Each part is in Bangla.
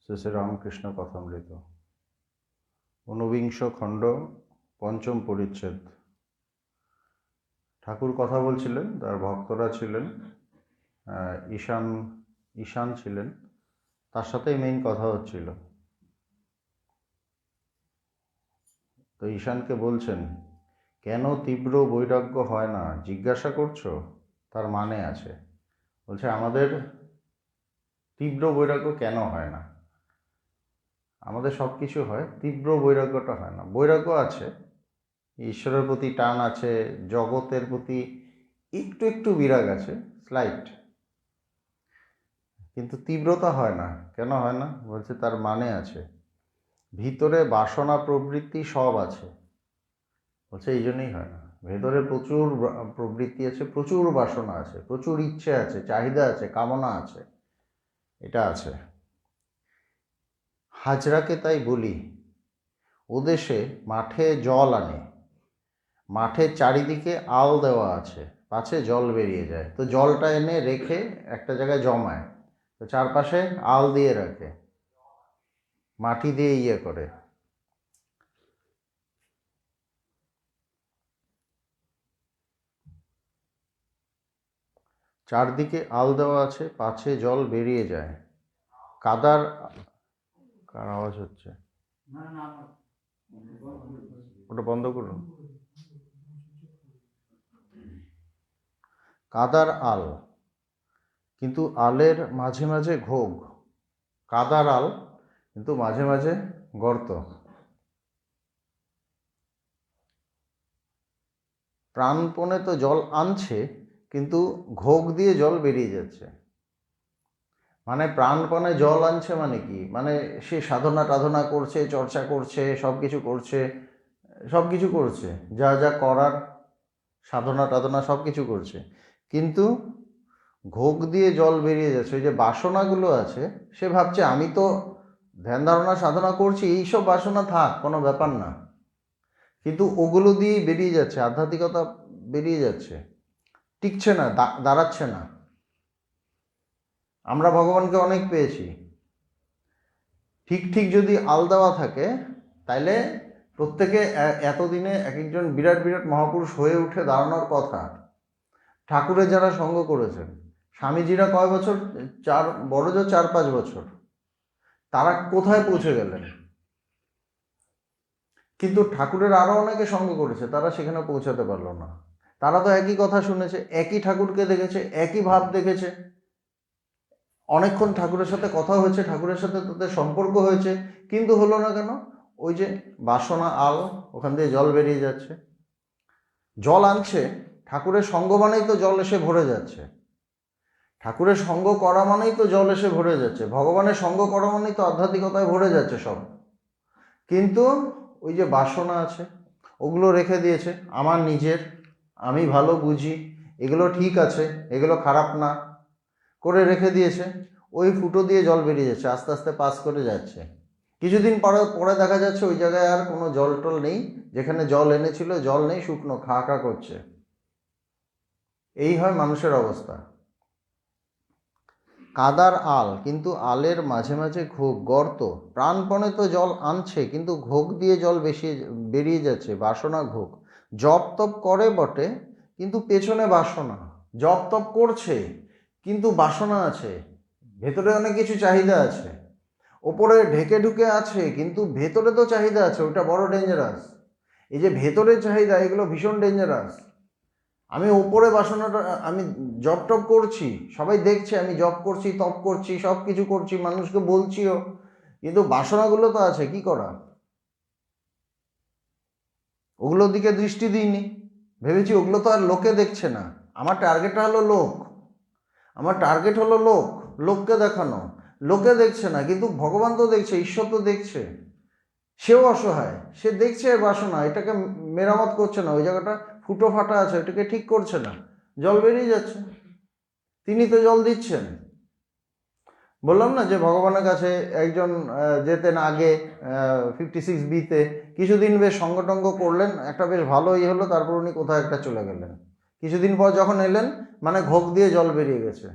শ্রী শ্রী রামকৃষ্ণ কথামৃত ঊনবিংশ খণ্ড পঞ্চম পরিচ্ছেদ। ঠাকুর কথা বলছিলেন, তার ভক্তরা ছিলেন, ঈশান ছিলেন, তার সাথেই মেইন কথা হচ্ছিল। তো ঈশানকে বলছেন, কেন তীব্র বৈরাগ্য হয় না জিজ্ঞাসা করছো? তার মানে আছে, বলছে আমাদের তীব্র বৈরাগ্য কেন হয় না? আমাদের সব কিছু হয়, তীব্র বৈরাগ্যটা হয় না। বৈরাগ্য আছে, ঈশ্বরের প্রতি টান আছে, জগতের প্রতি একটু একটু বিরাগ আছে, স্লাইট, কিন্তু তীব্রতা হয় না। কেন হয় না? বলছে তার মানে আছে, ভিতরে বাসনা প্রবৃত্তি সব আছে। বলছে এই জন্যই হয় না। ভেতরে প্রচুর প্রবৃত্তি আছে, প্রচুর বাসনা আছে, প্রচুর ইচ্ছে আছে, চাহিদা আছে, কামনা আছে, এটা আছে। হাজরাকে তাই বলি, ও দেশে মাঠে জল আনে, মাঠের চারিদিকে আল দেওয়া আছে, পাছে জল বেরিয়ে যায়। তো জলটা এনে রেখে একটা জায়গায় জমায়, তো চারপাশে আল দিয়ে রাখে, মাটি দিয়ে ইয়ে করে। চারদিকে আল দেওয়া আছে, পাছে জল বেরিয়ে যায়। কাদার কার আওয়াজ হচ্ছে? ওটা বন্ধ করুন। কাদার আল, কিন্তু আলের মাঝে মাঝে ঘোগ। কাদার আল, কিন্তু মাঝে মাঝে গর্ত। প্রাণপণে তো জল আনছে, কিন্তু ঘোগ দিয়ে জল বেরিয়ে যাচ্ছে। মানে প্রাণপণে জল আনছে মানে কি? মানে সে সাধনা টাধনা করছে, চর্চা করছে, সব কিছু করছে, যা যা করার, সাধনা টাধনা সব কিছু করছে, কিন্তু ঘোগ দিয়ে জল বেরিয়ে যাচ্ছে। ওই যে বাসনাগুলো আছে, সে ভাবছে আমি তো ধ্যান ধারণা সাধনা করছি, এইসব বাসনা থাক, কোনো ব্যাপার না, কিন্তু ওগুলো দিয়েই বেরিয়ে যাচ্ছে, আধ্যাত্মিকতা বেরিয়ে যাচ্ছে, টিকছে না, দাঁড়াচ্ছে না। আমরা ভগবানকে অনেক পেয়েছি, ঠিক ঠিক যদি আল দেওয়া থাকে, তাইলে প্রত্যেকে এতদিনে এক একজন বিরাট বিরাট মহাপুরুষ হয়ে উঠে দাঁড়ানোর কথা। ঠাকুরের যারা সঙ্গ করেছেন, স্বামীজিরা কয় বছর, বড় জোর 4-5 বছর, তারা কোথায় পৌঁছে গেলেন? কিন্তু ঠাকুরের আরো অনেকে সঙ্গ করেছে, তারা সেখানে পৌঁছাতে পারলো না। তারা তো একই কথা শুনেছে, একই ঠাকুরকে দেখেছে, একই ভাব দেখেছে, অনেকক্ষণ ঠাকুরের সাথে কথা হয়েছে, ঠাকুরের সাথে তাদের সম্পর্ক হয়েছে, কিন্তু হলো না কেন? ওই যে বাসনা আল, ওখান দিয়ে জল বেরিয়ে যাচ্ছে। জল আনছে, ঠাকুরের সঙ্গ মানেই তো জল এসে ভরে যাচ্ছে, ঠাকুরের সঙ্গ করা মানেই তো জল এসে ভরে যাচ্ছে, ভগবানের সঙ্গ করা মানেই তো আধ্যাত্মিকতায় ভরে যাচ্ছে সব। কিন্তু ওই যে বাসনা আছে, ওগুলো রেখে দিয়েছে, আমার নিজের, আমি ভালো বুঝি, এগুলো ঠিক আছে, এগুলো খারাপ না, করে রেখে দিয়েছে। ওই ফুটো দিয়ে জল বেরিয়ে যাচ্ছে, আস্তে আস্তে পাস করে যাচ্ছে। কিছুদিন পরে দেখা যাচ্ছে ওই জায়গায় আর কোনো জল টল নেই, যেখানে জল এনেছিল জল নেই, শুকনো খা খা করছে। এই হয় মানুষের অবস্থা। কাদার আল, কিন্তু আলের মাঝে মাঝে ঘোগ, গর্ত। প্রাণপণে তো জল আনছে, কিন্তু ঘোগ দিয়ে জল বেরিয়ে যাচ্ছে, বাসনা ঘোগ। জপ তপ করে বটে, কিন্তু পেছনে বাসনা। জপ তপ করছে, কিন্তু বাসনা আছে, ভেতরে অনেক কিছু চাহিদা আছে। ওপরে ঢেকে ঢুকে আছে, কিন্তু ভেতরে তো চাহিদা আছে, ওটা বড় ডেঞ্জারাস। এই যে ভেতরের চাহিদা, এগুলো ভীষণ ডেঞ্জারাস। আমি ওপরে বাসনাটা, আমি জব টপ করছি, সবাই দেখছে আমি জব করছি, তপ করছি, সব কিছু করছি, মানুষকে বলছিও, কিন্তু বাসনাগুলো তো আছে, কি করা? ওগুলোর দিকে দৃষ্টি দিইনি, ভেবেছি ওগুলো তো আর লোকে দেখছে না। আমার টার্গেটটা হলো লোক, আমার টার্গেট হলো লোক, লোককে দেখানো। লোকে দেখছে না, কিন্তু ভগবান তো দেখছে, ঈশ্বর তো দেখছে। সেও অসহায়, সে দেখছে বাসনা, এটাকে মেরামত করছে না, ওই জায়গাটা ফুটো ফাটা আছে, ওটাকে ঠিক করছে না, জল বেরিয়ে যাচ্ছে। তিনি তো জল দিচ্ছেন। বললাম না যে ভগবানের কাছে একজন যেতেন আগে 56B-তে, কিছুদিন বেশ সঙ্গটঙ্গ করলেন, একটা বেশ ভালোই হলো, তারপর উনি কোথাও একটা চলে গেলেন। কিছুদিন পর যখন এলেন, মানে ঘোগ দিয়ে জল বেরিয়ে গেছে।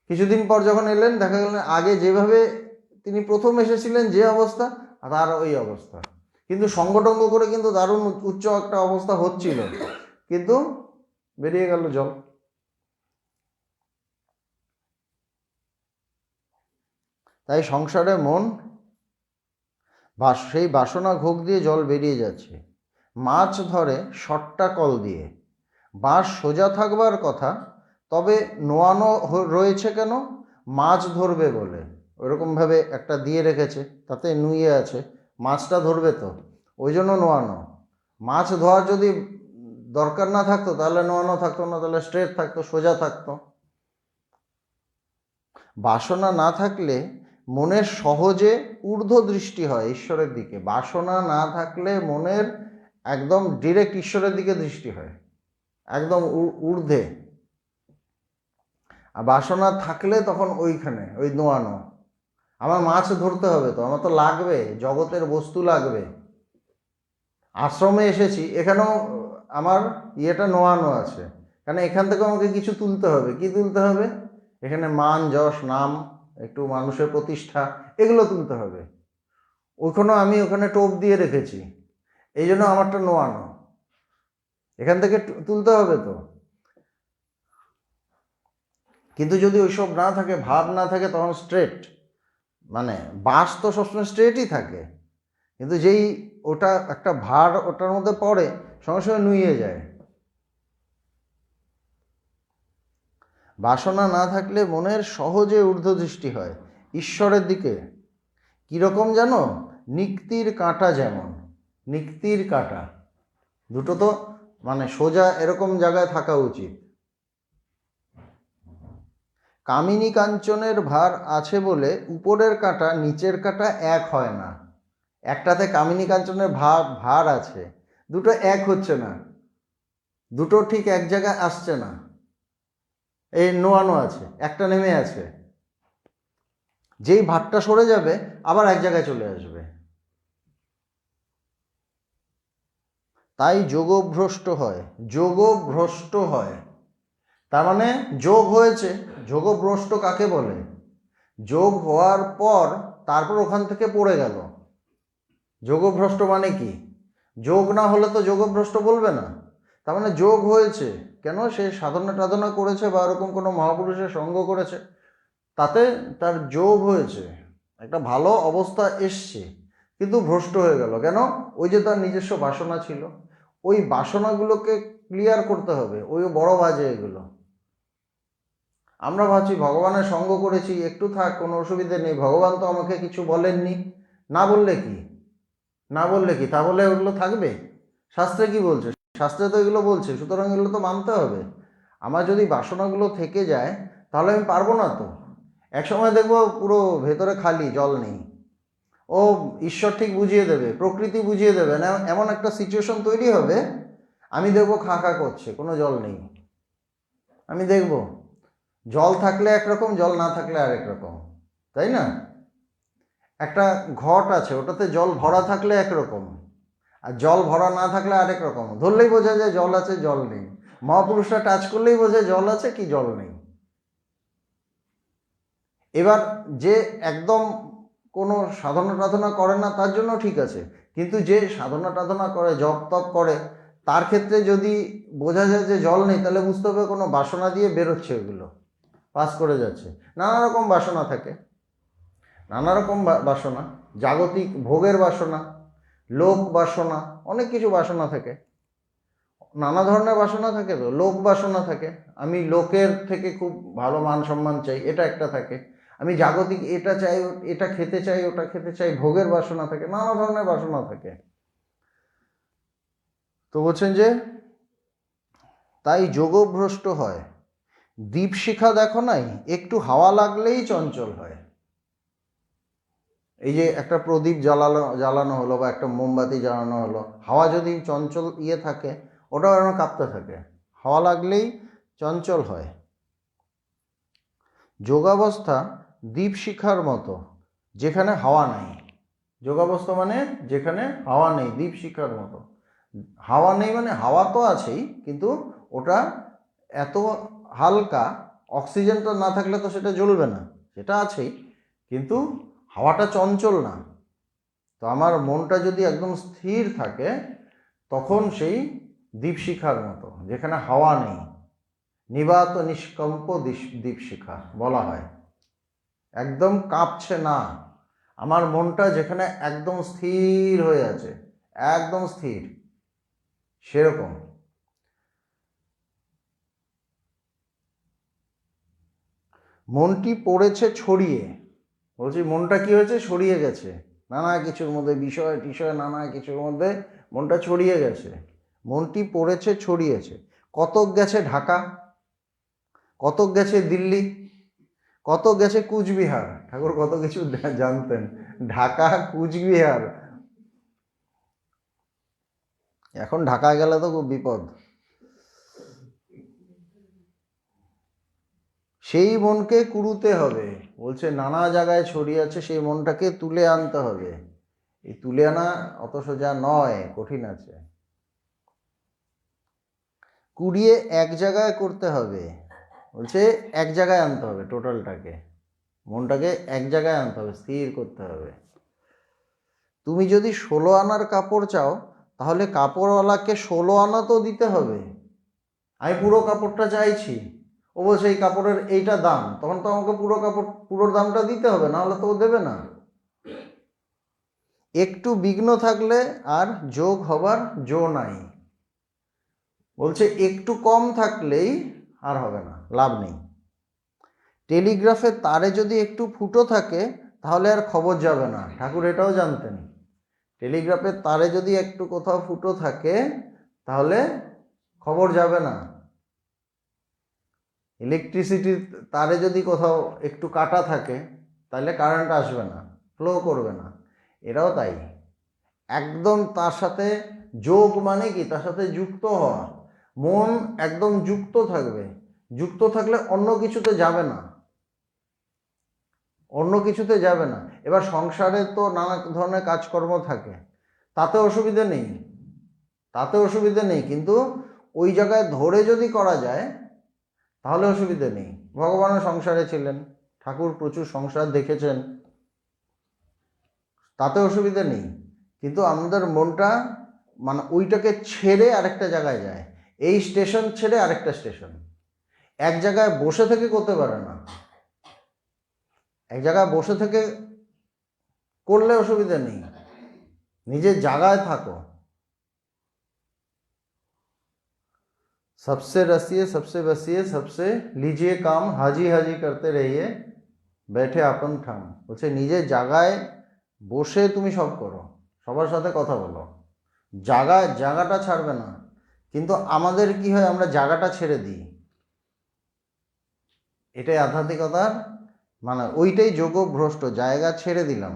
কিছুদিন পর যখন এলেন, দেখা গেল আগে যেভাবে তিনি প্রথম এসেছিলেন যে অবস্থা, তার ওই অবস্থা, কিন্তু সঙ্গটঙ্গ করে কিন্তু দারুণ উচ্চ একটা অবস্থা হচ্ছিল, কিন্তু বেরিয়ে গেল জল। তাই সংসারে মন সেই বাসনা ঘোগ দিয়ে জল বেরিয়ে যাচ্ছে। মাছ ধরে সট্টা কল দিয়ে, বাঁশ সোজা থাকবার কথা, তবে নোয়ানো রয়েছে কেন? মাছ ধরবে বলে ওরকমভাবে একটা দিয়ে রেখেছে, তাতে নুয়ে আছে, মাছটা ধরবে তো, ওই জন্য নোয়ানো। মাছ ধোয়ার যদি দরকার না থাকতো তাহলে নোয়ানো থাকতো না, তাহলে স্ট্রেট থাকতো, সোজা থাকতো। বাসনা না থাকলে মনের সহজে ঊর্ধ্ব দৃষ্টি হয় ঈশ্বরের দিকে। বাসনা না থাকলে মনের একদম ডিরেক্ট ঈশ্বরের দিকে দৃষ্টি হয়, একদম ঊর্ধ্বে। আর বাসনা থাকলে তখন ওইখানে ওই নোয়ানো। আমার মাছ ধরতে হবে তো, আমার তো লাগবে, জগতের বস্তু লাগবে। আশ্রমে এসেছি, এখানেও আমার ইয়েটা নোয়ানো আছে, কারণ এখান থেকে আমাকে কিছু তুলতে হবে। কি তুলতে হবে? এখানে মান, যশ, নাম, একটু মানুষের প্রতিষ্ঠা, এগুলো তুলতে হবে। ওখানেও আমি ওখানে টোপ দিয়ে রেখেছি, এই জন্য আমারটা নোয়ানো, এখান থেকে তুলতে হবে তো। কিন্তু যদি ওইসব না থাকে, ভাব না থাকে, তখন স্ট্রেট, মানে বাস তো সবসময় স্ট্রেটই থাকে, কিন্তু যেই ওটা একটা ভার ওটার মধ্যে পড়ে, সঙ্গে সঙ্গে নুয়ে যায়। বাসনা না থাকলে মনের সহজে ঊর্ধ্বদৃষ্টি হয় ঈশ্বরের দিকে। কীরকম জানো? নিক্তির কাঁটা যেমন, নিক্তির কাঁটা দুটো তো মানে সোজা এরকম জায়গায় থাকা উচিত। কামিনী কাঞ্চনের ভার আছে বলে উপরের কাঁটা নিচের কাঁটা এক হয় না। একটাতে কামিনী কাঞ্চনের ভার আছে, দুটো এক হচ্ছে না, দুটো ঠিক এক জায়গায় আসছে না। এই নোয়ানো আছে, একটা নেমে আছে, যেই ভারটা সরে যাবে আবার এক জায়গায় চলে আসবে। তাই যোগভ্রষ্ট হয়, যোগভ্রষ্ট হয়, তার মানে যোগ হয়েছে। যোগভ্রষ্ট কাকে বলে? যোগ হওয়ার পর তারপর ওখান থেকে পড়ে গেল। যোগভ্রষ্ট মানে কি? যোগ না হলে তো যোগভ্রষ্ট বলবে না। তার মানে যোগ হয়েছে কেন? সে সাধনা টাধনা করেছে বা এরকম কোনো মহাপুরুষের সঙ্গ করেছে, তাতে তার যোগ হয়েছে, একটা ভালো অবস্থা এসছে, কিন্তু ভ্রষ্ট হয়ে গেল কেন? ওই যে তার নিজস্ব বাসনা ছিল, ওই বাসনাগুলোকে ক্লিয়ার করতে হবে। ওই বড় বাজে এগুলো। আমরা ভাবছি ভগবানের সঙ্গ করেছি, একটু থাক, কোনো অসুবিধে নেই, ভগবান তো আমাকে কিছু বলেননি। না বললে কি, না বললে কি, তাহলে ওগুলো থাকবে? শাস্ত্রে কি বলছে? শাস্ত্রে তো এগুলো বলছে, সুতরাং এগুলো তো মানতে হবে। আমার যদি বাসনাগুলো থেকে যায় তাহলে আমি পারবো না তো। একসময় দেখবো পুরো ভেতরে খালি, জল নেই। ও ঈশ্বর ঠিক বুঝিয়ে দেবে, প্রকৃতি বুঝিয়ে দেবে না, এমন একটা সিচুয়েশন তৈরি হবে, আমি দেখবো খা খা করছে, কোনো জল নেই। আমি দেখবো জল থাকলে একরকম, জল না থাকলে আরেক রকম, তাই না? একটা ঘট আছে, ওটাতে জল ভরা থাকলে একরকম, আর জল ভরা না থাকলে আরেক রকম। ধরলেই বোঝা যায় জল আছে, জল নেই। মহাপুরুষরা টাচ করলেই বোঝে জল আছে কি জল নেই। এবার যে একদম কোনো সাধনা টাধনা করে না তার জন্য ঠিক আছে, কিন্তু যে সাধনা টাধনা করে, জপ তপ করে, তার ক্ষেত্রে যদি বোঝা যায় যে জল নেই, তাহলে বুঝতে হবে কোনো বাসনা দিয়ে বেরোচ্ছে, ওগুলো পাস করে যাচ্ছে। নানা রকম বাসনা থাকে, নানা রকম বাসনা, জাগতিক ভোগের বাসনা, লোক বাসনা, অনেক কিছু বাসনা থাকে, নানা ধরনের বাসনা থাকে। তো লোক বাসনা থাকে, আমি লোকের থেকে খুব ভালো মান সম্মান চাই, এটা একটা থাকে। আমি জাগতিক এটা চাই, এটা খেতে চাই, ওটা খেতে চাই, ভোগের বাসনা থাকে, নানা ধরনের বাসনা থাকে। তো বলছেন যে তাই যোগভ্রষ্ট হয়। দীপশিখা দেখো নাই, একটু হাওয়া লাগলেই চঞ্চল হয়। এই যে একটা প্রদীপ জ্বালানো হলো বা একটা মোমবাতি জ্বালানো হলো, হাওয়া যদি চঞ্চল থাকে, ওটাও যেন কাঁপতে থাকে, হাওয়া লাগলেই চঞ্চল হয়। যোগাবস্থা দীপশিখার মতো, যেখানে হাওয়া নেই। যোগাবস্থা মানে যেখানে হাওয়া নেই, দীপশিখার মতো। হাওয়া নেই মানে হাওয়া তো আছেই, কিন্তু ওটা এত হালকা, অক্সিজেনটা না থাকলে তো সেটা জ্বলবে না, সেটা আছেই, কিন্তু হাওয়াটা চঞ্চল না। তো আমার মনটা যদি একদম স্থির থাকে তখন সেই দীপশিখার মতো, যেখানে হাওয়া নেই, নিবাত নিষ্কম্প দীপশিখা বলা হয়, একদম কাঁপছে না। আমার মনটা যেখানে একদম স্থির হয়ে আছে, একদম স্থির, সেরকম। মনটি পড়েছে ছড়িয়ে, বলছি মনটা কি হয়েছে, ছড়িয়ে গেছে নানা কিছুর মধ্যে, বিষয় টিষয় নানা কিছুর মধ্যে মনটা ছড়িয়ে গেছে। মনটি পড়েছে ছড়িয়েছে, কতক গেছে ঢাকা, কতক গেছে দিল্লি, কত গেছে কুচবিহার। ঠাকুর কত কিছু জানতেন, ঢাকা কুচবিহার। এখন ঢাকায় গেলে তো খুব বিপদ। সেই মনকে কুড়ুতে হবে, বলছে নানা জায়গায় ছড়িয়ে আছে, সেই মনটাকে তুলে আনতে হবে। এই তুলে আনা অত সোজা নয়, কঠিন আছে। কুড়িয়ে এক জায়গায় করতে হবে, বলছে এক জায়গায় আনতে হবে, টোটালটাকে, মনটাকে এক জায়গায় আনতে হবে, স্থির করতে হবে। তুমি যদি 16 আনার কাপড় চাও, তাহলে কাপড়ওয়ালাকে 16 আনা তো দিতে হবে। আমি পুরো কাপড়টা চাইছি, ও বলছে এই কাপড়ের এইটা দাম, তখন তো আমাকে পুরো কাপড় পুরো দামটা দিতে হবে, নাহলে তো ও দেবে না। একটু বিঘ্ন থাকলে আর যোগ হবার জো নাই, বলছে একটু কম থাকলেই আর হবে না, লাভ নেই। টেলিগ্রাফের তারে যদি একটু ফুটো থাকে তাহলে আর খবর যাবে না, ঠাকুর এটাও জানতেন। টেলিগ্রাফের তারে যদি একটু কোথাও ফুটো থাকে তাহলে খবর যাবে না। ইলেকট্রিসিটির তারে যদি কোথাও একটু কাটা থাকে তাহলে কারেন্ট আসবে না, ফ্লো করবে না। এরাও তাই, একদম তার সাথে যোগ মানে কি, তার সাথে যুক্ত হওয়া। মন একদম যুক্ত থাকবে, যুক্ত থাকলে অন্য কিছুতে যাবে না, অন্য কিছুতে যাবে না। এবার সংসারে তো নানা ধরনের কাজকর্ম থাকে, তাতে অসুবিধে নেই, তাতে অসুবিধে নেই, কিন্তু ওই জায়গায় ধরে যদি করা যায় তাহলে অসুবিধে নেই। ভগবানও সংসারে ছিলেন, ঠাকুর প্রচুর সংসার দেখেছেন, তাতে অসুবিধে নেই। কিন্তু আমাদের মনটা মানে ওইটাকে ছেড়ে আরেকটা জায়গায় যায়, এই স্টেশন ছেড়ে আরেকটা স্টেশন, এক জায়গায় বসে থেকে করতে পারে না। এক জায়গায় বসে থেকে করলে অসুবিধা নেই, নিজের জায়গায় থাকো। सबसे रसिए सबसे बसिए सबसे लीजिए काम, हाजी हाजी करते रहिए बैठे আপন ঠাম। বলছে নিজের জায়গায় বসে তুমি সব করো, সবার সাথে কথা বলো, জায়গাটা ছাড়বে না। কিন্তু আমাদের কি হয়, আমরা জায়গাটা ছেড়ে দিই, এটাই আধ্যাত্মিকতার মানে, ওইটাই যোগভ্রষ্ট, জায়গা ছেড়ে দিলাম।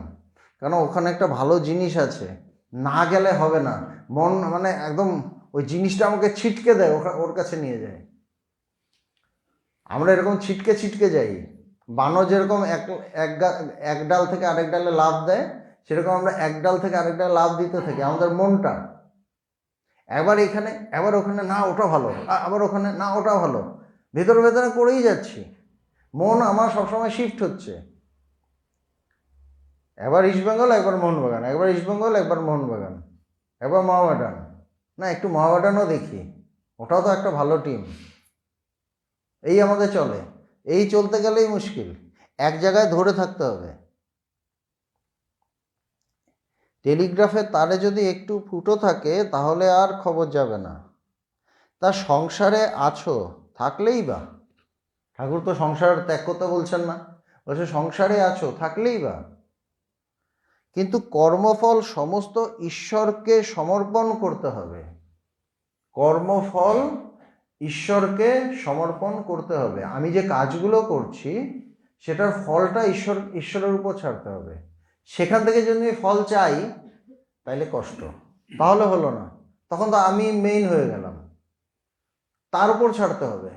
কারণ ওখানে একটা ভালো জিনিস আছে, না গেলে হবে না। মন মানে একদম ওই জিনিসটা আমাকে ছিটকে দেয়, ওর কাছে নিয়ে যায়। আমরা এরকম ছিটকে ছিটকে যাই, বানর যেরকম এক ডাল থেকে আরেক ডালে লাফ দেয়, সেরকম আমরা এক ডাল থেকে আরেক ডালে লাফ দিতে থাকি। আমাদের মনটা একবার এখানে, একবার ওখানে, না ওটা ভালো, আবার ওখানে, না ওটা ভালো, ভেতরে ভেতরে করেই যাচ্ছি। মন আমার সবসময় শিফট হচ্ছে, একবার ইস্টবেঙ্গল, একবার মোহনবাগান, একবার ইস্টবেঙ্গল, একবার মোহনবাগান, একবার মহামেডান, না একটু মহামেডানও দেখি, ওটাও তো একটা ভালো টিম। এই আমাদের চলে, এই চলতে গেলেই মুশকিল, এক জায়গায় ধরে থাকতে হবে। টেলিগ্রাফের তারে যদি একটু ফুটো থাকে তাহলে আর খবর যাবে না। তা সংসারে আছো থাকলেই বা, ঠাকুর তো সংসার ত্যাগ করতে বলছেন না, বলছে সংসারে আছো থাকলেই বা। কিন্তু কর্মফল সমস্ত ঈশ্বরকে সমর্পণ করতে হবে, কর্মফল ঈশ্বরকে সমর্পণ করতে হবে। আমি যে কাজগুলো করছি সেটার ফলটা ঈশ্বরের উপর ছাড়তে হবে। সেখান থেকে যদি ফল চাই তাইলে কষ্ট, তাহলে হলো না, তখন তো আমি মেইন হয়ে গেলাম। তার উপর ছাড়তে হবে,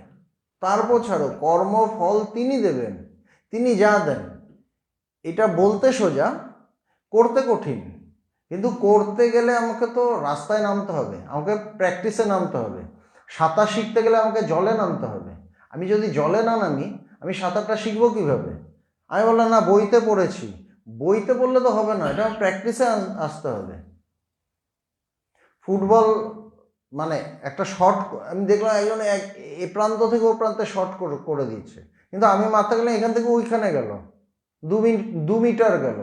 তার উপর ছাড়ো, কর্মফল তিনি দেবেন, তিনি যা দেন। এটা বলতে সোজা, করতে কঠিন। কিন্তু করতে গেলে আমাকে তো রাস্তায় নামতে হবে, আমাকে প্র্যাকটিসে নামতে হবে। সাঁতার শিখতে গেলে আমাকে জলে নামতে হবে। আমি যদি জলে না নামি আমি সাঁতারটা শিখবো কীভাবে? আমি বললাম না বইতে পড়েছি, বইতে বললে তো হবে না, এটা প্র্যাকটিসে আসতে হবে। ফুটবল মানে একটা শট, আমি দেখলাম একজন এ প্রান্ত থেকে ও প্রান্তে শট করে দিচ্ছে, কিন্তু আমি মারতে গেলে এখান থেকে ওইখানে গেল, 2 মিটার গেল।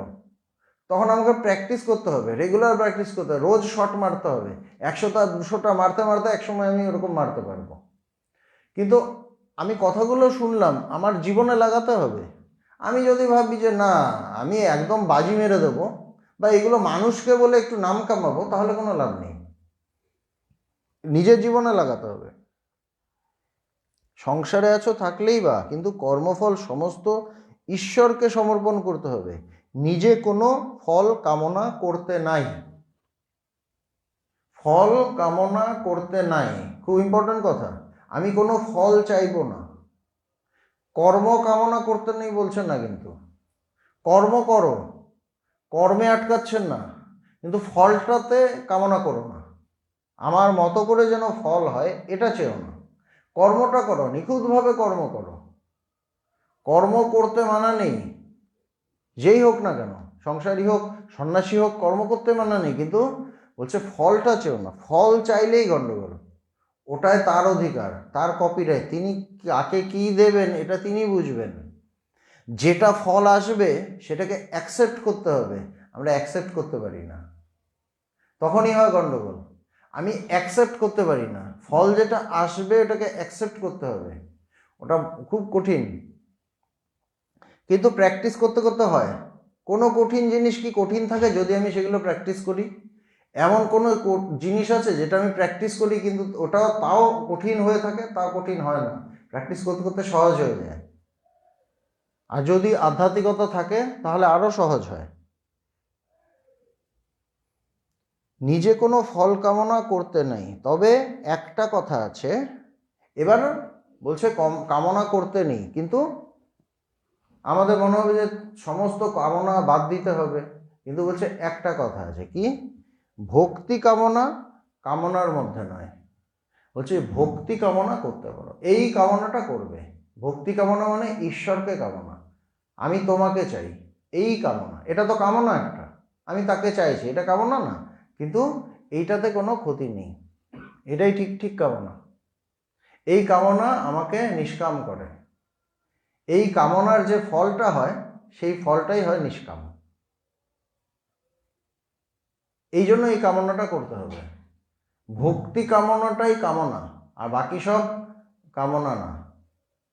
তখন আমাকে প্র্যাকটিস করতে হবে, রেগুলার প্র্যাকটিস করতে হবে, রোজ শট মারতে হবে, 100টা 200টা মারতে মারতে একসময় আমি ওরকম মারতে পারবো। কিন্তু আমি কথাগুলো শুনলাম, আমার জীবনে লাগাতে হবে। আমি যদি ভাবি যে না আমি একদম বাজি মেরে দেবো বা এগুলো মানুষকে বলে একটু নাম কামাবো, তাহলে কোনো লাভ নেই। নিজের জীবনে লাগাতে হবে। সংসারে আছো থাকলেই বা, কিন্তু কর্মফল সমস্ত ঈশ্বরকে সমর্পণ করতে হবে। নিজে কোনো ফল কামনা করতে নাই, ফল কামনা করতে নাই, খুব ইম্পর্টেন্ট কথা। আমি কোনো ফল চাইবো না। কর্ম কামনা করতে নেই বলছেন না, কিন্তু কর্ম করো, কর্মে আটকাচ্ছেন না, কিন্তু ফলটাতে কামনা করো না। আমার মতো করে যেন ফল হয় এটা চেও না। কর্মটা করো, নিখুঁতভাবে কর্ম করো। কর্ম করতে মানা নেই, যেই হোক না কেন, সংসারী হোক সন্ন্যাসী হোক, কর্ম করতে মানা নেই, কিন্তু বলছে ফলটা চেও না। ফল চাইলেই গণ্ডগোল, ওটায় তার অধিকার, তার কপিরাইট, তিনি কাকে কী দেবেন এটা তিনি বুঝবেন। যেটা ফল আসবে সেটাকে অ্যাকসেপ্ট করতে হবে, আমরা অ্যাকসেপ্ট করতে পারি না, তখনই হয় গণ্ডগোল। আমি অ্যাকসেপ্ট করতে পারি না, ফল যেটা আসবে ওটাকে অ্যাকসেপ্ট করতে হবে, ওটা খুব কঠিন, কিন্তু প্র্যাকটিস করতে করতে হয়। কোনো কঠিন জিনিস কি কঠিন থাকে যদি আমি সেগুলো প্র্যাকটিস করি? এমন কোনো জিনিস আছে যেটা আমি প্র্যাকটিস করি কিন্তু ওটাও তাও কঠিন হয়ে থাকে? তাও কঠিন হয় না, প্র্যাকটিস করতে করতে সহজ হয়ে যায়। আর যদি আধ্যাত্মিকতা থাকে তাহলে আরও সহজ হয়। নিজে কোনো ফল কামনা করতে নেই, তবে একটা কথা আছে। এবার বলছে কামনা করতে নেই, কিন্তু আমাদের মনে হবে যে সমস্ত কামনা বাদ দিতে হবে, কিন্তু বলছে একটা কথা আছে, কি? ভক্তি কামনা কামনার মধ্যে নয়। বলছে ভক্তি কামনা করতে পারো, এই কামনাটা করবে। ভক্তি কামনা মানে ঈশ্বরকে কামনা, আমি তোমাকে চাই, এই কামনা। এটা তো কামনা একটা, আমি তাকে চাইছি, এটা কামনা না, কিন্তু এইটাতে কোনো ক্ষতি নেই, এটাই ঠিক ঠিক কামনা। এই কামনা আমাকে নিষ্কাম করে, এই কামনার যে ফলটা হয় সেই ফলটাই হয় নিষ্কাম। এই জন্য এই কামনাটা করতে হবে। ভক্তি কামনাটাই কামনা, আর বাকি সব কামনা না।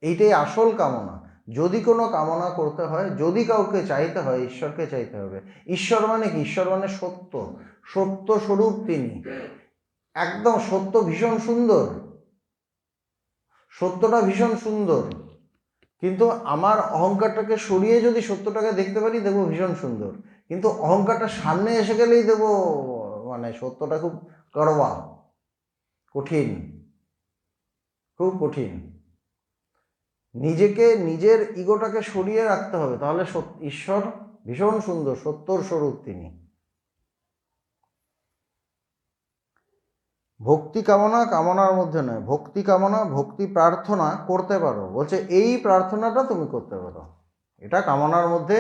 এইটাই আসল কামনা। যদি কোনো কামনা করতে হয়, যদি কাউকে চাইতে হয়, ঈশ্বরকে চাইতে হবে। ঈশ্বর মানে কি? ঈশ্বর মানে সত্য, সত্য স্বরূপ তিনি, একদম সত্য, ভীষণ সুন্দর, সত্যটা ভীষণ সুন্দর, কিন্তু আমার অহংকারটাকে সরিয়ে যদি সত্যটাকে দেখতে পারি, দেখবো ভীষণ সুন্দর। কিন্তু অহংকারটা সামনে এসে গেলেই দেখবো মানে সত্যটা খুব করবা, কঠিন, খুব কঠিন। নিজেকে, নিজের ইগোটাকে সরিয়ে রাখতে হবে, তাহলে ঈশ্বর ভীষণ সুন্দর, সত্যর স্বরূপ তিনি। ভক্তি কামনা কামনার মধ্যে নয়, ভক্তি কামনা ভক্তি প্রার্থনা করতে পারো। বলছে এই প্রার্থনাটা তুমি করতে পারো, এটা কামনার মধ্যে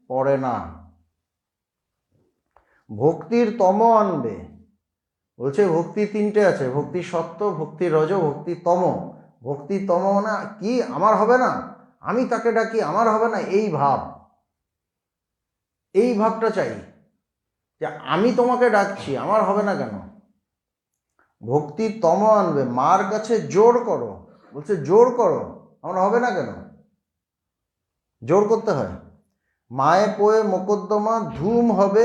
পড়ে না। ভক্তির তম আনবে। বলছে ভক্তি 3টে আছে, ভক্তি সত্য, ভক্তি রজ, ভক্তি তম। ভক্তি তম মানে কি? আমার হবে না, আমি তাকে ডাকি, আমার হবে না, এই ভাব, এই ভাবটা চাই যে আমি তোমাকে ডাকছি, আমার হবে না কেন? ভক্তি তম আনবে, মার কাছে জোর করো। বলছে জোর করো, আমার হবে না কেন? জোর করতে হয়। মায়ে পোয়ে মোকদ্দমা ধুম হবে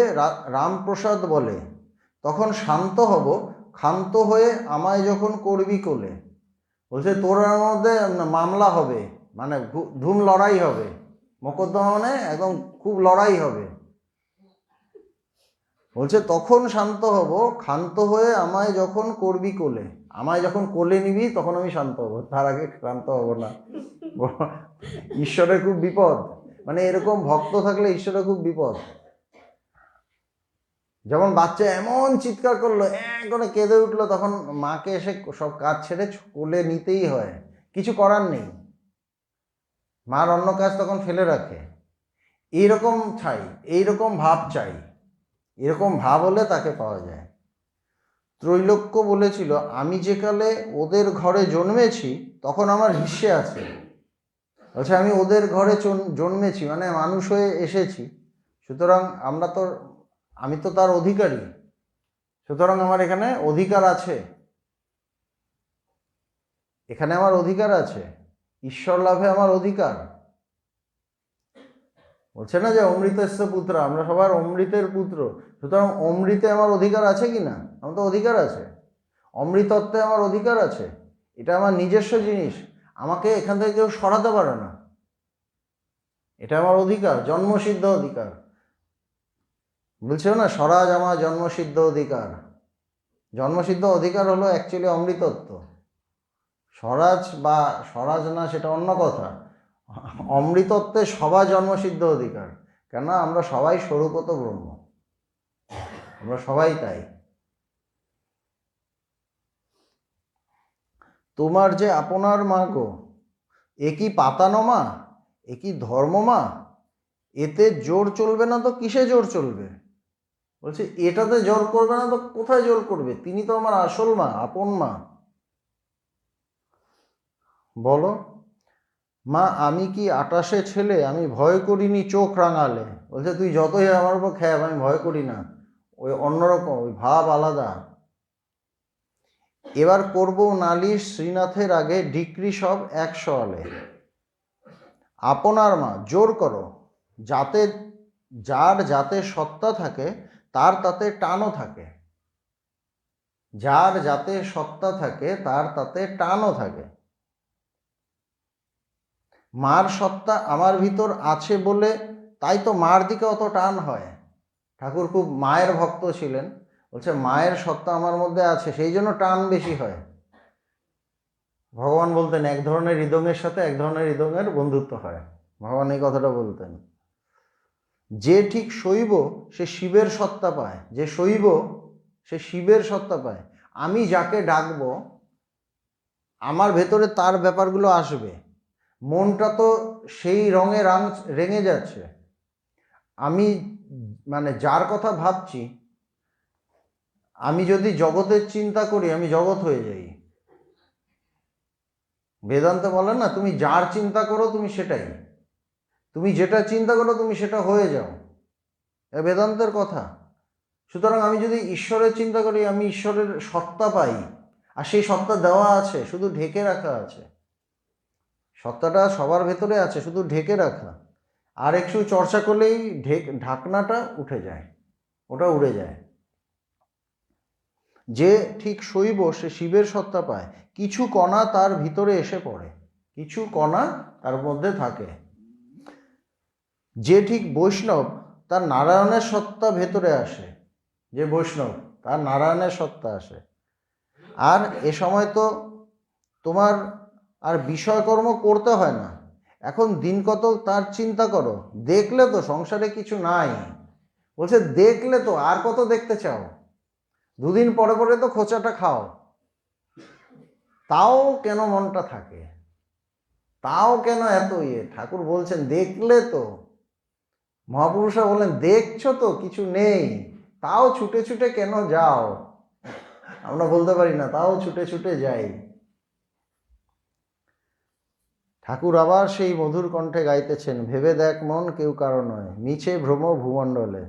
রামপ্রসাদ বলে, তখন শান্ত হব, ক্ষান্ত হয়ে আমায় যখন করবি কোলে। বলছে তোর মধ্যে মামলা হবে, মানে ধুম লড়াই হবে, মোকদ্দমা মানে একদম খুব লড়াই হবে। বলছে তখন শান্ত হব, ক্ষান্ত হয়ে আমায় যখন করবি কোলে। আমায় যখন কোলে নিবি তখন আমি শান্ত হব, তার আগে শান্ত হব না। ঈশ্বরের খুব বিপদ, মানে এরকম ভক্ত থাকলে ঈশ্বরের খুব বিপদ। যেমন বাচ্চা এমন চিৎকার করলো, করে কেঁদে উঠলো, তখন মাকে এসে সব কাজ ছেড়ে কোলে নিতেই হয়, কিছু করার নেই, মার অন্য কাজ তখন ফেলে রাখে। এইরকম চাই, এইরকম ভাব চাই, এরকম ভাব হলে তাকে পাওয়া যায়। ত্রৈলোক্য বলেছিল, আমি যেকালে ওদের ঘরে জন্মেছি তখন আমার হিস্সে আছে। বলছে আমি ওদের ঘরে জন্মেছি মানে মানুষ হয়ে এসেছি, সুতরাং আমি তো তার অধিকারী, সুতরাং আমার এখানে অধিকার আছে, এখানে আমার অধিকার আছে, ঈশ্বর লাভে আমার অধিকার। বলছে না যে অমৃতস্য পুত্র, আমরা সবার অমৃতের পুত্র, সুতরাং অমৃতে আমার অধিকার আছে কি না? আমার তো অধিকার আছে, অমৃতত্বে আমার অধিকার আছে, এটা আমার নিজস্ব জিনিস, আমাকে এখান থেকে কেউ সরাতে পারে না, এটা আমার অধিকার, জন্মসিদ্ধ অধিকার। বলছে না স্বরাজ আমার জন্মসিদ্ধ অধিকার। জন্মসিদ্ধ অধিকার হলো অ্যাকচুয়ালি অমৃতত্ব। স্বরাজ বা স্বরাজ না সেটা অন্য কথা, অমৃতত্বে সবার জন্মসিদ্ধ অধিকার। কেন? আমরা সবাই স্বরূপত ব্রহ্ম, আমরা সবাই তাই। তোমার যে আপনার মা গো, এ কি পাতানো মা, এ কি ধর্ম মা, এতে জোর চলবে না তো কিসে জোর চলবে? বলছে এটাতে জোর করবে না তো কোথায় জোর করবে? তিনি তো আমার আসল মা, আপন মা। বলো মা, আমি কি 28 ছেলে, আমি ভয় করিনি চোখ রাঙালে। বলছে তুই যতই আমার উপর খ্যাপ, আমি ভয় করি না, ওই অন্যরকম, ওই ভাব আলাদা। এবার করব নালিশ শ্রীনাথের আগে, ডিক্রি সব 100 আলে। আপনার মা, জোর করো, যাতে যাতে সত্তা থাকে তার তাতে টানও থাকে, যার যাতে সত্তা থাকে তার তাতে টানও থাকে। মার সত্তা আমার ভিতর আছে বলে তাই তো মার দিকে অত টান হয়। ঠাকুর খুব মায়ের ভক্ত ছিলেন, বলছে মায়ের সত্তা আমার মধ্যে আছে সেই জন্য টান বেশি হয়। ভগবান বলতেন এক ধরনের হৃদয়ের সাথে এক ধরনের হৃদয়ের বন্ধুত্ব হয়, ভগবান এই কথাটা বলতেন। যে ঠিক শৈব সে শিবের সত্তা পায়, যে শৈব সে শিবের সত্তা পায়। আমি যাকে ডাকবো আমার ভেতরে তার ব্যাপারগুলো আসবে, মনটা তো সেই রঙে রেঙে যাচ্ছে। আমি মানে যার কথা ভাবছি, আমি যদি জগতের চিন্তা করি আমি জগৎ হয়ে যাই। বেদান্ত বলে না তুমি যার চিন্তা করো তুমি সেটাই, তুমি যেটা চিন্তা করো তুমি সেটা হয়ে যাও, এ বেদান্তের কথা। সুতরাং আমি যদি ঈশ্বরের চিন্তা করি আমি ঈশ্বরের সত্তা পাই, আর সেই সত্তা দেওয়া আছে, শুধু ঢেকে রাখা আছে। সত্তাটা সবার ভেতরে আছে, শুধু ঢেকে রাখা, আর একটু চর্চা করলেই ঢাকনাটা উঠে যায়, ওটা উড়ে যায়। যে ঠিক শৈব সে শিবের সত্তা পায়, কিছু কণা তার ভিতরে এসে পড়ে, কিছু কণা তার মধ্যে থাকে। যে ঠিক বৈষ্ণব তার নারায়ণের সত্তা ভেতরে আসে, যে বৈষ্ণব তার নারায়ণের সত্তা আসে। আর এ সময় তো তোমার আর বিষয়কর্ম করতে হয় না, এখন দিন কত তার চিন্তা করো, দেখলে তো সংসারে কিছু নাই। বলছে দেখলে তো আর কত দেখতে চাও, দুদিন পরে পরে তো খোঁচাটা খাও, তাও কেন মনটা থাকে, তাও কেন এত ঠাকুর বলছেন দেখলে তো। মহাপুরুষরা বলেন দেখছো তো কিছু নেই, তাও ছুটে ছুটে কেন যাও? আমরা বলতে পারি না, তাও ছুটে ছুটে যাই। ঠাকুর আবার সেই মধুর কণ্ঠে গাইতেছেন, ভেবে দেখ মন কেউ কারো নয়, মিছে ভ্রম ভূমণ্ডলে,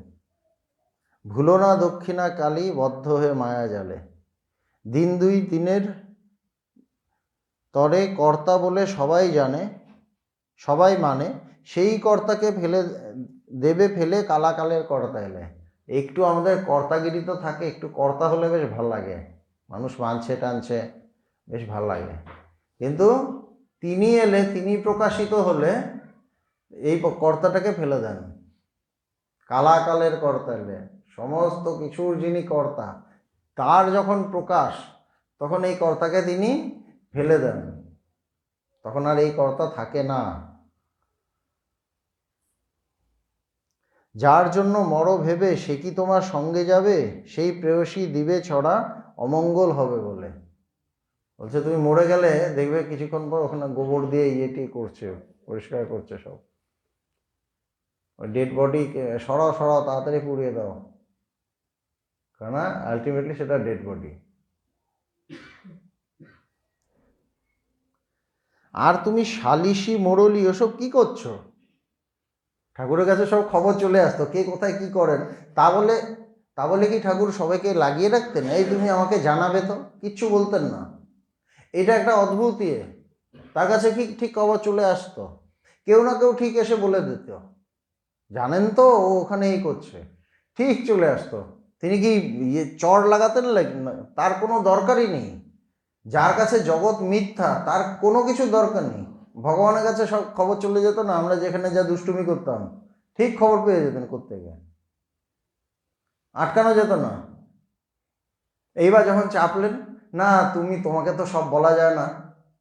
ভুলো না দক্ষিণা কালী বদ্ধ হয়ে মায়া জালে। দিন দুই দিনের তরে কর্তা বলে সবাই জানে, সবাই মানে, সেই কর্তাকে দেবে ফেলে কালাকালের কর্তা এলে। একটু আমাদের কর্তাগিরি তো থাকে, একটু কর্তা হলে বেশ ভাল লাগে, মানুষ মানছে টানছে, বেশ ভাল লাগে। কিন্তু তিনি এলে, তিনি প্রকাশিত হলে এই কর্তাটাকে ফেলে দেন, কালাকালের কর্তা এলে, সমস্ত কিছুর যিনি কর্তা তার যখন প্রকাশ তখন এই কর্তাকে তিনি ফেলে দেন, তখন আর এই কর্তা থাকে না। যার জন্য মর ভেবে সে কি তোমার সঙ্গে যাবে, সেই প্রেয়সী দিবে ছড়া অমঙ্গল হবে বলে। বলছে তুমি মরে গেলে দেখবে কিছুক্ষণ পর ওখানে গোবর দিয়ে ইয়েটি করছে, পরিষ্কার করছে সব। ওই ডেড বডি সরাও সরাও, তাড়াতাড়ি পুড়িয়ে দাও, কারণ আলটিমেটলি সেটা ডেড বডি। আর তুমি সালিশি মোড়লি ওসব কি করছো? ঠাকুরের কাছে সব খবর চলে আসতো কে কোথায় কি করেন, তা বলে কি ঠাকুর সবাইকে লাগিয়ে রাখতেন এই তুমি আমাকে জানাবে? তো কিচ্ছু বলতেন না। এটা একটা অদ্ভুত ইয়ে, তার কাছে কি ঠিক খবর চলে আসতো, কেউ না কেউ ঠিক এসে বলে দিত, জানেন তো ও ওখানে এই করছে, ঠিক চলে আসতো। তিনি কি চড় লাগাতেন? তার কোনো দরকারই নেই। যার কাছে জগৎ মিথ্যা তার কোনো কিছু দরকার নেই। ভগবানের কাছে সব খবর চলে যেত না, আমরা যেখানে যা দুষ্টুমি করতাম ঠিক খবর পেয়ে যেতেন, কোত্থেকে আটকানো যেত না। এইবার যখন চাপলেন, না তোমাকে তো সব বলা যায় না,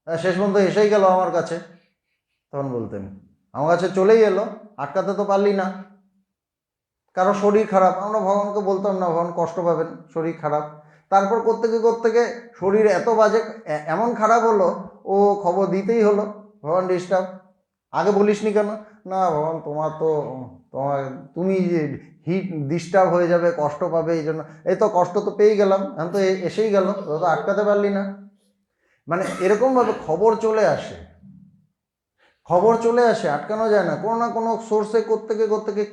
শেষ পর্যন্ত এসেই গেল আমার কাছে, তখন বলতেন আমার কাছে চলেই এলো, আটকাতে তো পারলি না। কারো শরীর খারাপ, আমরা ভগবানকে বলতাম না ভগবান কষ্ট পাবেন, শরীর খারাপ। তারপর করতে শরীর এত বাজে, এমন খারাপ হলো, ও খবর দিতেই হলো, ভগবান ডিস্টার্ব, আগে বলিসনি কেন? না ভগবান তোমার তুমি হিট ডিস্টার্ব হয়ে যাবে, কষ্ট পাবে, এই জন্য। এই তো কষ্ট তো পেয়েই গেলাম, এখন তো এসেই গেল, তো আটকাতে পারলি না। মানে এরকমভাবে খবর চলে আসে, আটকানো যায় না। কোনো না কোনো সোর্সে করতে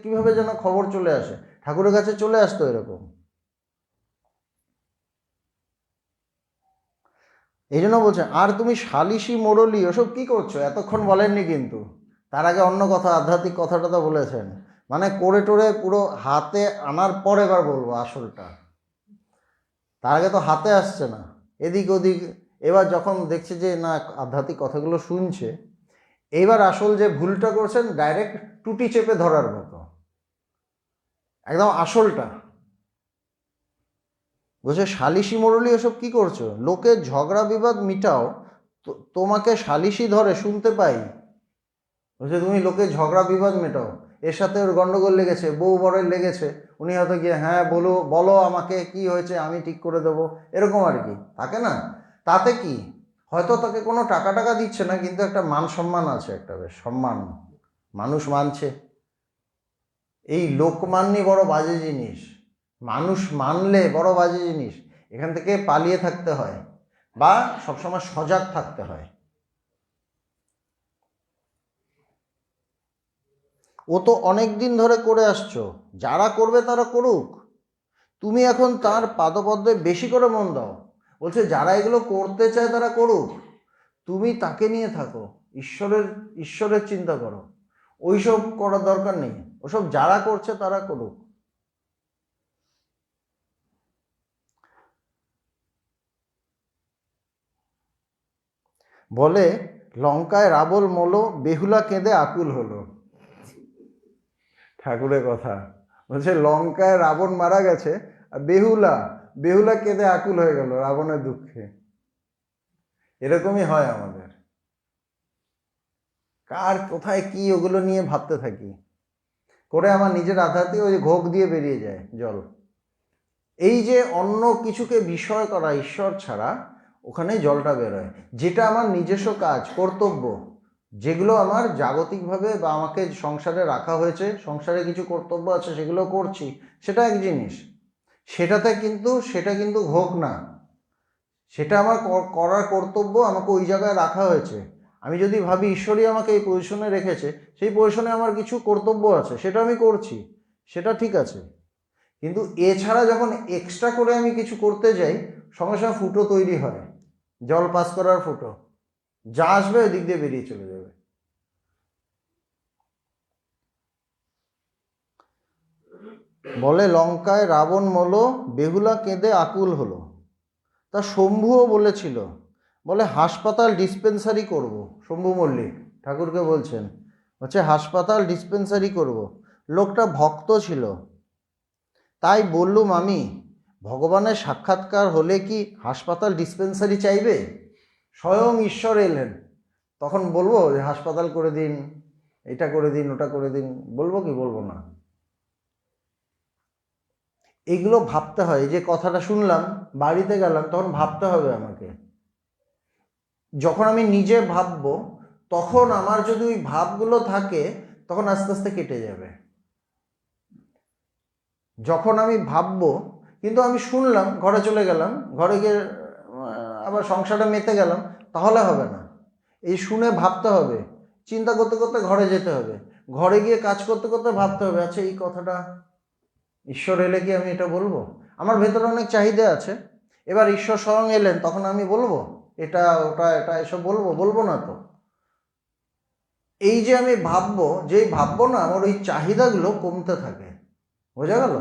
কীভাবে যেন খবর চলে আসে, ঠাকুরের কাছে চলে আসতো এরকম। এই জন্য বলছে আর তুমি সালিশি মোড়লি ওসব কি করছো, এতক্ষণ বলেননি কিন্তু, তার আগে অন্য কথা, আধ্যাত্মিক কথাটা তো বলেছেন। মানে করে টোরে পুরো হাতে আনার পর এবার বলবো আসলটা, তার আগে তো হাতে আসছে না, এদিক ওদিক। এবার যখন দেখছে যে না আধ্যাত্মিক কথাগুলো শুনছে, এইবার আসল যে ভুলটা করছেন ডাইরেক্ট টুটি চেপে ধরার মতো, একদম আসলটা বলছে। সালিশি মোড়লি ওসব কি করছো, লোকের ঝগড়া বিবাদ মিটাও, তোমাকে সালিশি ধরে শুনতে পাই। বলছে তুমি লোকের ঝগড়া বিবাদ মেটাও, এর সাথে ওর গন্ডগোল লেগেছে, বউ বরের লেগেছে, উনি হয়তো গিয়ে হ্যাঁ বলো আমাকে কি হয়েছে আমি ঠিক করে দেবো, এরকম আর কি থাকে না। তাতে কি হয়তো তাকে কোনো টাকা দিচ্ছে না, কিন্তু একটা মান সম্মান আছে, একটা বেশ সম্মান, মানুষ মানছে। এই লোকমান্যই বড় বাজে জিনিস, মানুষ মানলে বড় বাজে জিনিস। এখান থেকে পালিয়ে থাকতে হয় বা সবসময় সজাগ থাকতে হয়। ও তো অনেক দিন ধরে করে আসছো, যারা করবে তারা করুক, তুমি এখন তার পাদপদ্মে বেশি করে মন দাও। বলছে যারা এগুলো করতে চায় তারা করুক, তুমি তাকে নিয়ে থাকো, ঈশ্বরের চিন্তা করো, ওইসব করার দরকার নেই, ওসব যারা করছে তারা করুক। বলে লঙ্কায় রাবণ মলো, বেহুলা কেঁদে আকুল হলো, ঠাকুরের কথা। বলছে লঙ্কায় রাবণ মারা গেছে, আর বেহুলা কেঁদে আকুল হয়ে গেল রাবণের দুঃখে। এরকমই হয় আমাদের, কার কোথায় কি ওগুলো নিয়ে ভাবতে থাকি, করে আমার নিজের আধ্যাত্মিক ওই ঘোক দিয়ে বেরিয়ে যায় জল। এই যে অন্য কিছুকে বিষয় করা ঈশ্বর ছাড়া, ওখানে জলটা বেরোয়। যেটা আমার নিজস্ব কাজ কর্তব্য, যেগুলো আমার জাগতিকভাবে বা আমাকে সংসারে রাখা হয়েছে, সংসারে কিছু কর্তব্য আছে সেগুলো করছি, সেটা এক জিনিস। সেটা কিন্তু ভোগ না, সেটা আমার করার কর্তব্য, আমাকে ওই জায়গায় রাখা হয়েছে। আমি যদি ভাবি ঈশ্বরই আমাকে এই পজিশনে রেখেছে, সেই পজিশনে আমার কিছু কর্তব্য আছে, সেটা আমি করছি, সেটা ঠিক আছে। কিন্তু এছাড়া যখন এক্সট্রা করে আমি কিছু করতে যাই, সঙ্গে সঙ্গে ফুটো তৈরি হয়, জল পাস করার ফুটো, যা আসবে ওই দিক দিয়ে বেরিয়ে চলে যাবে। বলে লঙ্কায় রাবণ মলো, বেহুলা কেঁদে আকুল হলো। তা শম্ভুও বলেছিল, বলে হাসপাতাল ডিসপেন্সারি করব। শম্ভু মল্লিক ঠাকুরকে বলছেন, হচ্ছে হাসপাতাল ডিসপেন্সারি করব। লোকটা ভক্ত ছিল, তাই বললুম আমি, ভগবানের সাক্ষাৎকার হলে কি হাসপাতাল ডিসপেন্সারি চাইবে? স্বয়ং ঈশ্বর এলেন, তখন বলবো যে হাসপাতাল করে দিন, এটা করে দিন, ওটা করে দিন, বলবো কি বলবো না? এগুলো ভাবতে হয়। যে কথাটা শুনলাম, বাড়িতে গেলাম, তখন ভাবতে হবে আমাকে। যখন আমি নিজে ভাববো, তখন আমার যদি ওই ভাবগুলো থাকে, তখন আস্তে আস্তে কেটে যাবে। যখন আমি ভাববো, কিন্তু আমি শুনলাম, ঘরে চলে গেলাম, ঘরে গিয়ে আবার সংসারে মেতে গেলাম, তাহলে হবে না। এই শুনে ভাবতে হবে, চিন্তা করতে করতে ঘরে যেতে হবে, ঘরে গিয়ে কাজ করতে করতে ভাবতে হবে, আচ্ছা এই কথাটা ঈশ্বর এলে কি আমি এটা বলবো? আমার ভেতরে অনেক চাহিদা আছে, এবার ঈশ্বর স্বয়ং এলেন, তখন আমি বলবো এটা ওটা এটা এসব বলবো না তো। এই যে আমি ভাববো, যেই ভাববো না, আমার ওই চাহিদাগুলো কমতে থাকে, বোঝা গেল?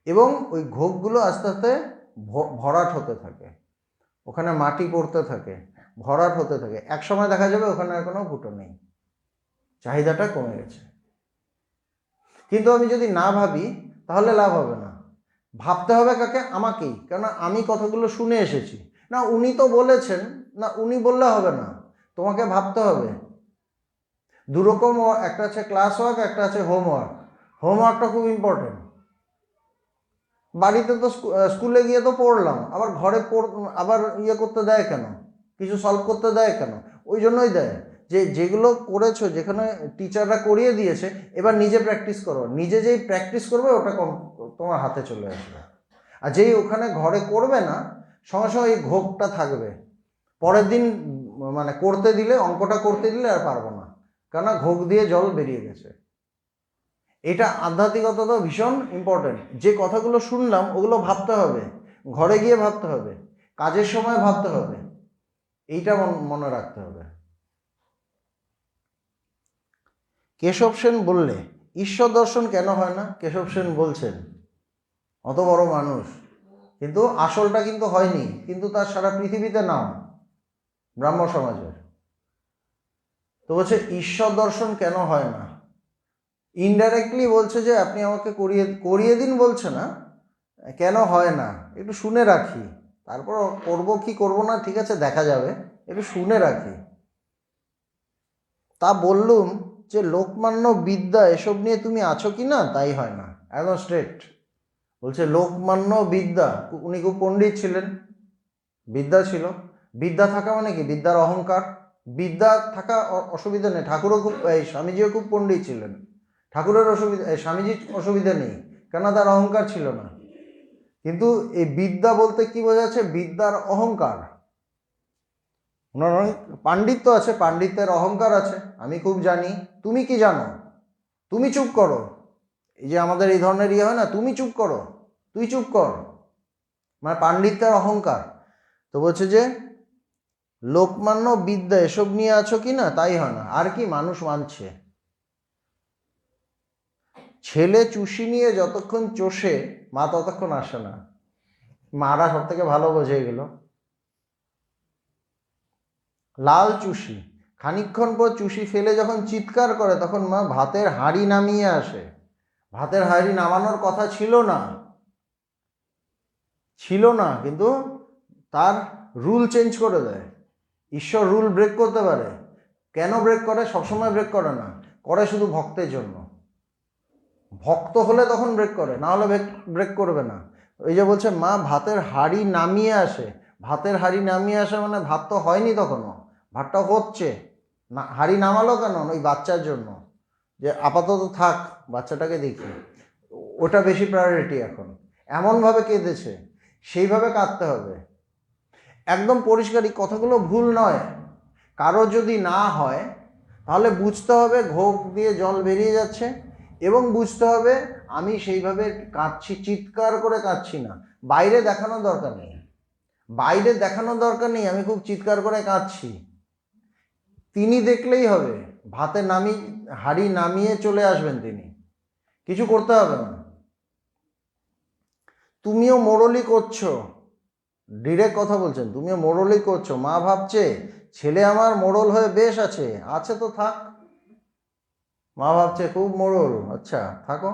এবং ওই ঘোকগুলো আস্তে আস্তে ভরাট হতে থাকে, ওখানে মাটি পড়তে থাকে, ভরাট হতে থাকে, এক সময় দেখা যাবে ওখানে আর কোনো ফুটো নেই, চাহিদাটা কমে গেছে। কিন্তু আমি যদি না ভাবি তাহলে লাভ হবে না। ভাবতে হবে কাকে? আমাকেই, কেননা আমি কথাগুলো শুনে এসেছি। না উনি তো বলেছেন, না উনি বললে হবে না, তোমাকে ভাবতে হবে। দুরকম, একটা আছে ক্লাস ওয়ার্ক, একটা আছে হোমওয়ার্ক। হোমওয়ার্কটা খুব ইম্পর্টেন্ট। বাড়িতে তো স্কুলে গিয়ে তো পড়লাম, আবার ঘরে আবার করতে দেয় কেন? কিছু সলভ করতে দেয় কেন? ওই জন্যই দেয় যে যেগুলো করেছো, যেখানে টিচাররা করিয়ে দিয়েছে, এবার নিজে প্র্যাকটিস করো। নিজে যেই প্র্যাকটিস করবে ওটা তোমার হাতে চলে আসবে। আর যেই ওখানে ঘরে করবে না, সঙ্গে সঙ্গে এই ঘোকটা থাকবে, পরের দিন মানে করতে দিলে, অঙ্কটা করতে দিলে আর পারবো না, কেননা ঘোক দিয়ে জল বেরিয়ে গেছে। এটা আধ্যাত্মিকতা ভীষণ ইম্পর্টেন্ট। যে কথাগুলো শুনলাম ওগুলো ভাবতে হবে, ঘরে গিয়ে ভাবতে হবে, কাজের সময় ভাবতে হবে, এইটা মনে রাখতে হবে। কেশব সেন বললে ঈশ্বর দর্শন কেন হয় না? কেশব সেন বলছেন, অত বড় মানুষ, কিন্তু আসলটা কিন্তু হয়নি, কিন্তু তার সারা পৃথিবীতে নাম ব্রাহ্ম সমাজের। তো বলছে ঈশ্বর দর্শন কেন হয় না? ইনডাইরেক্টলি বলছে যে আপনি আমাকে করিয়ে দিন, বলছে না কেন হয় না, একটু শুনে রাখি, তারপর করব কি করব না ঠিক আছে দেখা যাবে, একটু শুনে রাখি। তা বললুম যে লোকমান্য বিদ্যা এসব নিয়ে তুমি আছো কি না, তাই হয় না। একদম স্ট্রেট বলছে, লোকমান্য বিদ্যা, উনি খুব পণ্ডিত ছিলেন, বিদ্যা ছিল। বিদ্যা থাকা মানে কি? বিদ্যার অহংকার। বিদ্যা থাকা অসুবিধা নেই, ঠাকুরও খুব, স্বামীজিও খুব পণ্ডিত ছিলেন, ঠাকুরের অসুবিধা, স্বামীজির অসুবিধা নেই, কেন তার অহংকার ছিল না। কিন্তু এই বিদ্যা বলতে কি বোঝাচ্ছে? বিদ্যার অহংকার। ওনার অনেক পাণ্ডিত্য আছে, পাণ্ডিত্যের অহংকার আছে, আমি খুব জানি, তুমি কি জানো, তুমি চুপ করো। এই যে আমাদের এই ধরনের হয় না, তুমি চুপ করো, তুই চুপ কর, মানে পাণ্ডিত্যের অহংকার। তো বলছে যে লোকমান্য বিদ্যা এসব নিয়ে আছো কি না, তাই হয় না। আর কি? মানুষ মানছে। ছেলে চুষি নিয়ে যতক্ষণ চষে, মা ততক্ষণ আসে না। মারা সব থেকে ভালো বোঝে এগুলো। লাল চুষি, খানিকক্ষণ পর চুষি ফেলে যখন চিৎকার করে, তখন মা ভাতের হাঁড়ি নামিয়ে আসে। ভাতের হাঁড়ি নামানোর কথা ছিল না, কিন্তু তার রুল চেঞ্জ করে দেয়। ঈশ্বর রুল ব্রেক করতে পারে, কেন ব্রেক করে? সবসময় ব্রেক করে না, করে শুধু ভক্তের জন্য। ভক্ত হলে তখন ব্রেক করে, না হলে ব্রেক করবে না। ওই যে বলছে মা ভাতের হাঁড়ি নামিয়ে আসে, ভাতের হাঁড়ি নামিয়ে আসে মানে ভাত তো হয়নি তখনও, ভাতটা হচ্ছে না। হাঁড়ি নামালো কেন? ওই বাচ্চার জন্য, যে আপাতত থাক, বাচ্চাটাকে দেখি, ওটা বেশি প্রায়োরিটি এখন। এমনভাবে কেঁদেছে, সেইভাবে কাঁদতে হবে। একদম পরিষ্কারই, কথাগুলো ভুল নয়। কারো যদি না হয় তাহলে বুঝতে হবে ঘোক দিয়ে জল বেরিয়ে যাচ্ছে, এবং বুঝতে হবে আমি সেইভাবে কাঁদছি, চিৎকার করে কাঁদছি না। বাইরে দেখানোর দরকার নেই, বাইরে দেখানোর দরকার নেই আমি খুব চিৎকার করে কাঁদছি। তিনি দেখলেই হবে, ভাতে হাঁড়ি নামিয়ে চলে আসবেন তিনি, কিছু করতে হবে না। তুমিও মোড়লি করছো, ডিরেক্ট কথা বলছেন, তুমিও মোড়লই করছো। মা ভাবছে ছেলে আমার মোড়ল হয়ে বেশ আছে, আছে তো থাক। মা ভাবছে খুব মোড়ল, আচ্ছা থাকো।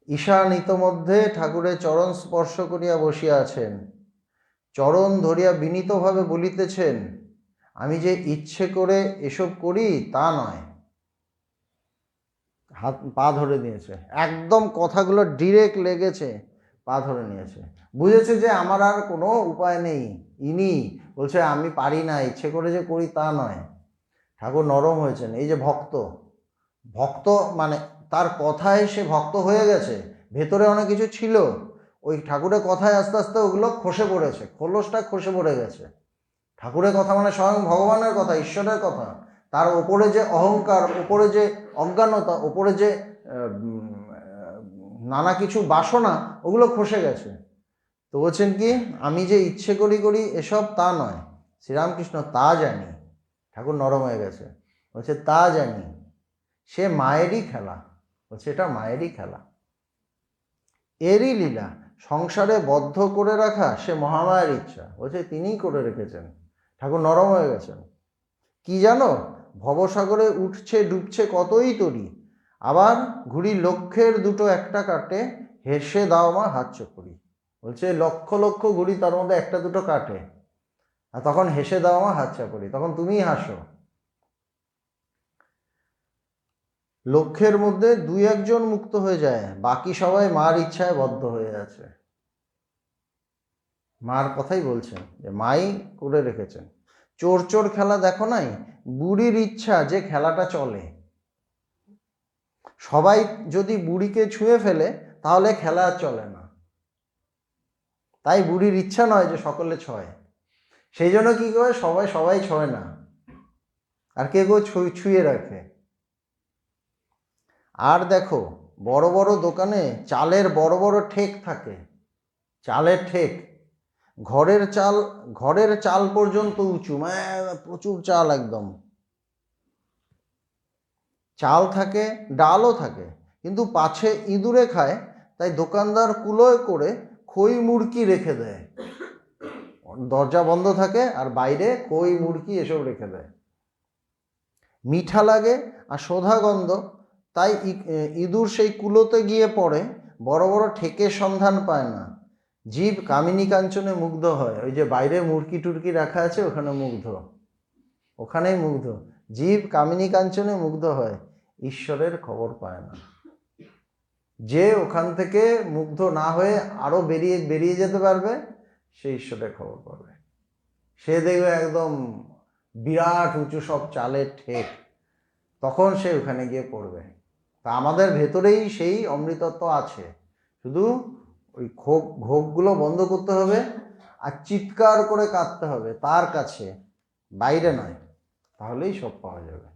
ঈশান ইতোমধ্যে ঠাকুরের চরণ স্পর্শ করিয়া বসিয়া আছেন, চরণ ধরিয়া বিনীতভাবে বলিতেছেন, আমি যে ইচ্ছে করে এসব করি তা নয়। হাত পা ধরে নিয়েছে, একদম কথাগুলো ডিরেক্ট লেগেছে, পা ধরে নিয়েছে, বুঝেছে যে আমার আর কোনো উপায় নেই। ইনি বলছে আমি পারি না, ইচ্ছে করে যে করি তা নয়। ঠাকুর নরম হয়েছেন। এই যে ভক্ত, ভক্ত মানে তার কথায় সে ভক্ত হয়ে গেছে, ভেতরে অনেক কিছু ছিল, ওই ঠাকুরের কথায় আস্তে আস্তে ওগুলো খসে পড়েছে, খোলসটা খসে পড়ে গেছে। ঠাকুরের কথা মানে স্বয়ং ভগবানের কথা, ঈশ্বরের কথা। তার ওপরে যে অহংকার, ওপরে যে অজ্ঞানতা, ওপরে যে নানা কিছু বাসনা, ওগুলো খসে গেছে। তো বলছেন কি, আমি যে ইচ্ছে করি করি এসব তা নয়। শ্রীরামকৃষ্ণ তা জানি, ঠাকুর নরম হয়ে গেছে, বলছে তা জানি, সে মায়েরই খেলা। বলছে এটা মায়েরই খেলা, এরই লীলা, সংসারে বদ্ধ করে রাখা সে মহামায়ের ইচ্ছা। বলছে তিনিই করে রেখেছেন। ঠাকুর নরম হয়ে গেছেন। কি জানো, ভবসাগরে উঠছে ডুবছে কতই তরি, আবার ঘুড়ি লক্ষের দুটো একটা কাটে, হেসে দাও মা হাত চকরি। বলছে লক্ষ লক্ষ ঘুড়ি, তার মধ্যে একটা দুটো কাটে, আর তখন হেসে দাও মা হাত চাপড়ি, তখন তুমিই হাসো। লক্ষ্যের মধ্যে দুই একজন মুক্ত হয়ে যায়, বাকি সবাই মার ইচ্ছায় বদ্ধ হয়ে আছে। মার কথাই বলছেন, যে মাই করে রেখেছেন। চোর চোর খেলা দেখো নাই, বুড়ির ইচ্ছা যে খেলাটা চলে। সবাই যদি বুড়িকে ছুঁয়ে ফেলে তাহলে খেলা আর চলে না। তাই বুড়ির ইচ্ছা নয় যে সকলে ছয়, সেই জন্য কি করে সবাই সবাই ছয় না, আর কেউ ছুঁয়ে রাখে। আর দেখো, বড় বড় দোকানে চালের বড় বড় ঠেক থাকে, চালের ঠেক, ঘরের চাল পর্যন্ত উঁচু, মানে প্রচুর চাল, একদম চাল থাকে, ডালও থাকে, কিন্তু পাছে ইঁদুরে খায়, তাই দোকানদার কুলোয় করে খই মুড়কি রেখে দেয়। দরজা বন্ধ থাকে আর বাইরে খই মুড়কি এসব রেখে দেয়। মিঠা লাগে আর সোধা গন্ধ, তাই ইঁদুর সেই কুলোতে গিয়ে পড়ে, বড় বড় ঠেকের সন্ধান পায় না। জীব কামিনী কাঞ্চনে মুগ্ধ হয়, ওই যে বাইরে মুরকি টুরকি রাখা আছে ওখানে মুগ্ধ, ওখানেই মুগ্ধ। জীব কামিনী কাঞ্চনে মুগ্ধ হয়, ঈশ্বরের খবর পায় না। যে ওখান থেকে মুগ্ধ না হয়ে আরো বেরিয়ে যেতে পারবে, সে ঈশ্বরের খবর পাবে। সে দেখবে একদম বিরাট উঁচু সব চালের ঠেক, তখন সে ওখানে গিয়ে পড়বে। তা আমাদের ভেতরেই সেই অমৃতত্ব আছে, শুধু ওই ঘোগগুলো বন্ধ করতে হবে আর চিৎকার করে কাঁদতে হবে তার কাছে, বাইরে নয়, তাহলেই সব পাওয়া যাবে।